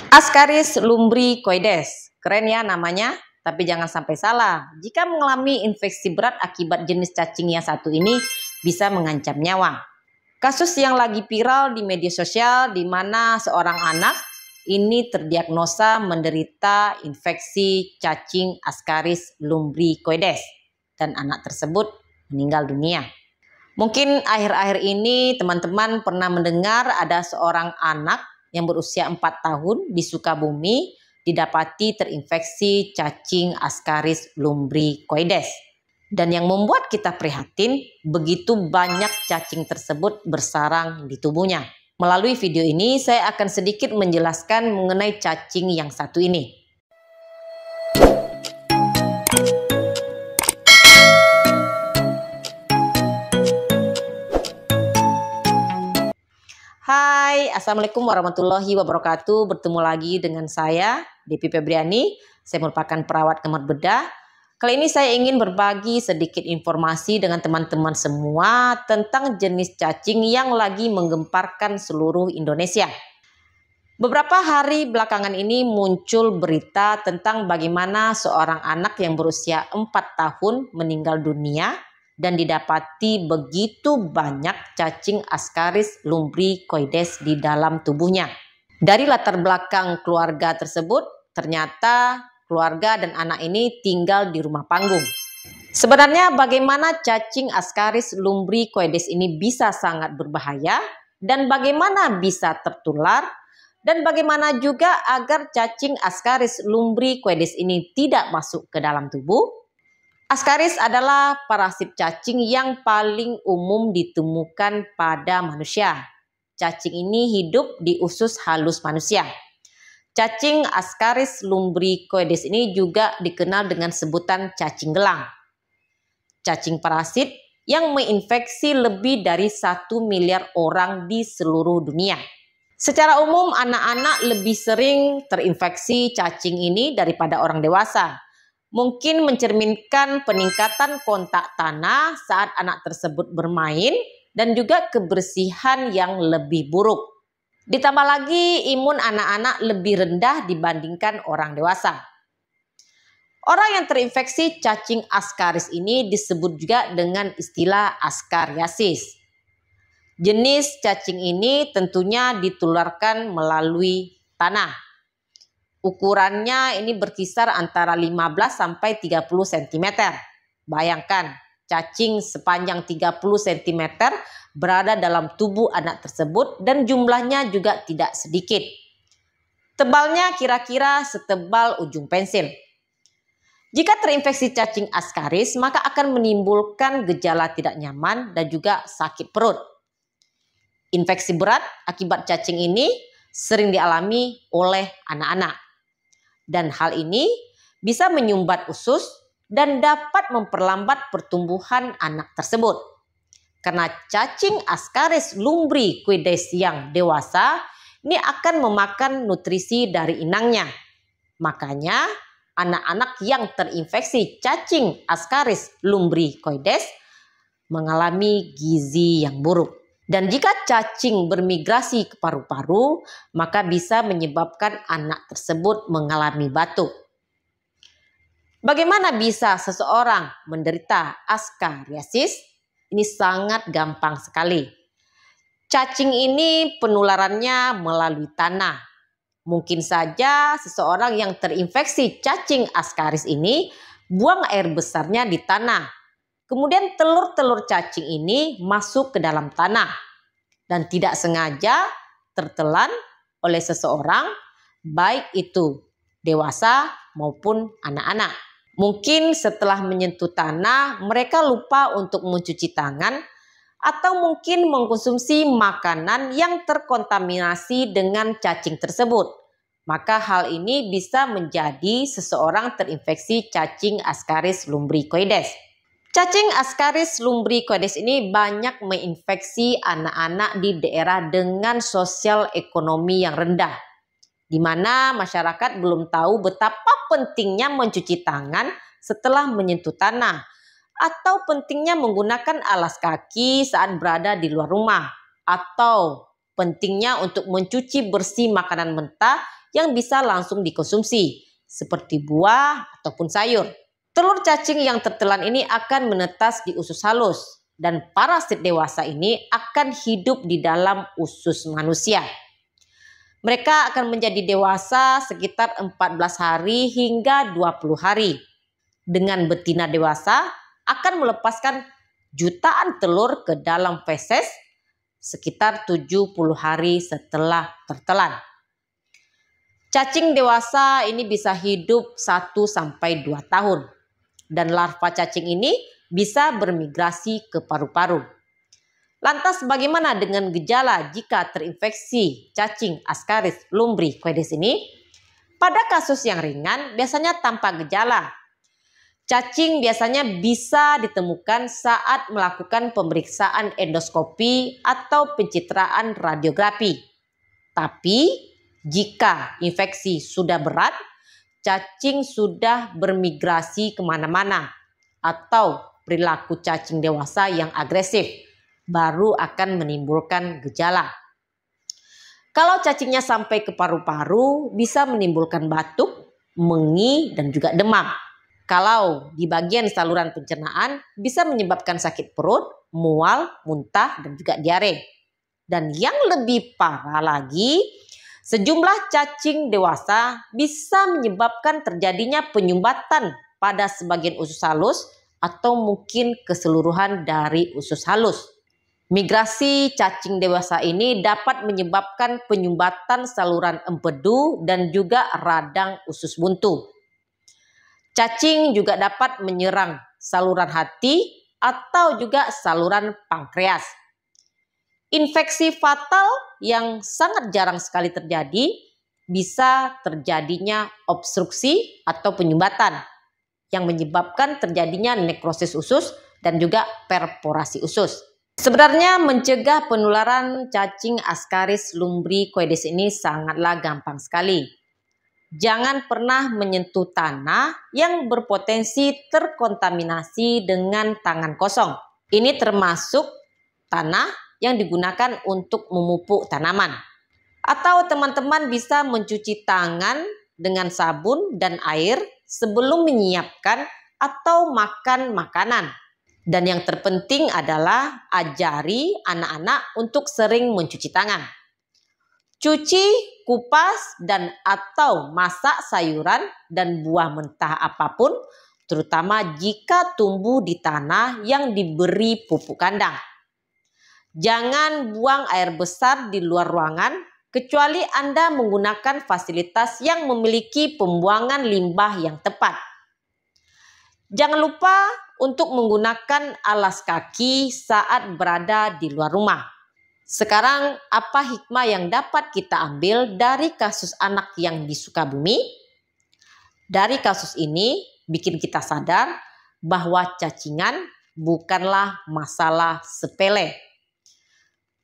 Ascaris lumbricoides, keren ya namanya, tapi jangan sampai salah. Jika mengalami infeksi berat akibat jenis cacing yang satu ini bisa mengancam nyawa. Kasus yang lagi viral di media sosial di mana seorang anak ini terdiagnosa menderita infeksi cacing Ascaris lumbricoides dan anak tersebut meninggal dunia. Mungkin akhir-akhir ini teman-teman pernah mendengar ada seorang anak yang berusia 4 tahun di Sukabumi didapati terinfeksi cacing Ascaris lumbricoides. Dan yang membuat kita prihatin, begitu banyak cacing tersebut bersarang di tubuhnya. Melalui video ini saya akan sedikit menjelaskan mengenai cacing yang satu ini. Hai, Assalamualaikum warahmatullahi wabarakatuh. Bertemu lagi dengan saya, Devi Febriani. Saya merupakan perawat kamar bedah. Kali ini saya ingin berbagi sedikit informasi dengan teman-teman semua tentang jenis cacing yang lagi menggemparkan seluruh Indonesia. Beberapa hari belakangan ini muncul berita tentang bagaimana seorang anak yang berusia 4 tahun meninggal dunia dan didapati begitu banyak cacing Ascaris lumbricoides di dalam tubuhnya. Dari latar belakang keluarga tersebut, ternyata keluarga dan anak ini tinggal di rumah panggung. Sebenarnya bagaimana cacing Ascaris lumbricoides ini bisa sangat berbahaya dan bagaimana bisa tertular dan bagaimana juga agar cacing Ascaris lumbricoides ini tidak masuk ke dalam tubuh. Ascaris adalah parasit cacing yang paling umum ditemukan pada manusia. Cacing ini hidup di usus halus manusia. Cacing Ascaris lumbricoides ini juga dikenal dengan sebutan cacing gelang. Cacing parasit yang menginfeksi lebih dari 1 miliar orang di seluruh dunia. Secara umum anak-anak lebih sering terinfeksi cacing ini daripada orang dewasa. Mungkin mencerminkan peningkatan kontak tanah saat anak tersebut bermain dan juga kebersihan yang lebih buruk. Ditambah lagi imun anak-anak lebih rendah dibandingkan orang dewasa. Orang yang terinfeksi cacing Ascaris ini disebut juga dengan istilah askariasis. Jenis cacing ini tentunya ditularkan melalui tanah. Ukurannya ini berkisar antara 15 sampai 30 cm. Bayangkan, cacing sepanjang 30 cm berada dalam tubuh anak tersebut dan jumlahnya juga tidak sedikit. Tebalnya kira-kira setebal ujung pensil. Jika terinfeksi cacing Ascaris, maka akan menimbulkan gejala tidak nyaman dan juga sakit perut. Infeksi berat akibat cacing ini sering dialami oleh anak-anak. Dan hal ini bisa menyumbat usus dan dapat memperlambat pertumbuhan anak tersebut. Karena cacing Ascaris lumbricoides yang dewasa ini akan memakan nutrisi dari inangnya. Makanya anak-anak yang terinfeksi cacing Ascaris lumbricoides mengalami gizi yang buruk. Dan jika cacing bermigrasi ke paru-paru, maka bisa menyebabkan anak tersebut mengalami batuk. Bagaimana bisa seseorang menderita askariasis? Ini sangat gampang sekali. Cacing ini penularannya melalui tanah. Mungkin saja seseorang yang terinfeksi cacing Ascaris ini buang air besarnya di tanah. Kemudian telur-telur cacing ini masuk ke dalam tanah dan tidak sengaja tertelan oleh seseorang, baik itu dewasa maupun anak-anak. Mungkin setelah menyentuh tanah mereka lupa untuk mencuci tangan atau mungkin mengkonsumsi makanan yang terkontaminasi dengan cacing tersebut. Maka hal ini bisa menjadi seseorang terinfeksi cacing Ascaris lumbricoides. Cacing Ascaris lumbricoides ini banyak menginfeksi anak-anak di daerah dengan sosial ekonomi yang rendah, di mana masyarakat belum tahu betapa pentingnya mencuci tangan setelah menyentuh tanah, atau pentingnya menggunakan alas kaki saat berada di luar rumah, atau pentingnya untuk mencuci bersih makanan mentah yang bisa langsung dikonsumsi, seperti buah ataupun sayur. Telur cacing yang tertelan ini akan menetas di usus halus, dan parasit dewasa ini akan hidup di dalam usus manusia. Mereka akan menjadi dewasa sekitar 14 hari hingga 20 hari. Dengan betina dewasa akan melepaskan jutaan telur ke dalam feses sekitar 70 hari setelah tertelan. Cacing dewasa ini bisa hidup 1-2 tahun. Dan larva cacing ini bisa bermigrasi ke paru-paru. Lantas bagaimana dengan gejala jika terinfeksi cacing Ascaris lumbricoides ini? Pada kasus yang ringan biasanya tanpa gejala. Cacing biasanya bisa ditemukan saat melakukan pemeriksaan endoskopi atau pencitraan radiografi. Tapi jika infeksi sudah berat, cacing sudah bermigrasi kemana-mana atau perilaku cacing dewasa yang agresif baru akan menimbulkan gejala. Kalau cacingnya sampai ke paru-paru bisa menimbulkan batuk, mengi, dan juga demam. Kalau di bagian saluran pencernaan bisa menyebabkan sakit perut, mual, muntah, dan juga diare. Dan yang lebih parah lagi, sejumlah cacing dewasa bisa menyebabkan terjadinya penyumbatan pada sebagian usus halus atau mungkin keseluruhan dari usus halus. Migrasi cacing dewasa ini dapat menyebabkan penyumbatan saluran empedu dan juga radang usus buntu. Cacing juga dapat menyerang saluran hati atau juga saluran pankreas. Infeksi fatal yang sangat jarang sekali terjadi bisa terjadinya obstruksi atau penyumbatan yang menyebabkan terjadinya nekrosis usus dan juga perforasi usus. Sebenarnya mencegah penularan cacing Ascaris lumbricoides ini sangatlah gampang sekali. Jangan pernah menyentuh tanah yang berpotensi terkontaminasi dengan tangan kosong. Ini termasuk tanah yang digunakan untuk memupuk tanaman. Atau teman-teman bisa mencuci tangan dengan sabun dan air sebelum menyiapkan atau makan makanan. Dan yang terpenting adalah ajari anak-anak untuk sering mencuci tangan. Cuci, kupas, dan atau masak sayuran dan buah mentah apapun, terutama jika tumbuh di tanah yang diberi pupuk kandang. Jangan buang air besar di luar ruangan, kecuali Anda menggunakan fasilitas yang memiliki pembuangan limbah yang tepat. Jangan lupa untuk menggunakan alas kaki saat berada di luar rumah. Sekarang, apa hikmah yang dapat kita ambil dari kasus anak yang di Sukabumi? Dari kasus ini, bikin kita sadar bahwa cacingan bukanlah masalah sepele.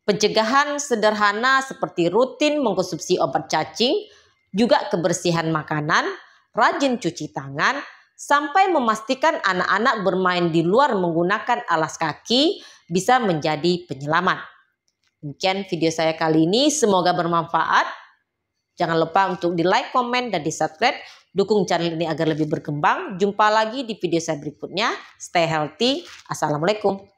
Pencegahan sederhana seperti rutin mengkonsumsi obat cacing, juga kebersihan makanan, rajin cuci tangan, sampai memastikan anak-anak bermain di luar menggunakan alas kaki bisa menjadi penyelamat. Demikian video saya kali ini, semoga bermanfaat. Jangan lupa untuk di like, komen, dan di subscribe. Dukung channel ini agar lebih berkembang. Jumpa lagi di video saya berikutnya. Stay healthy. Assalamualaikum.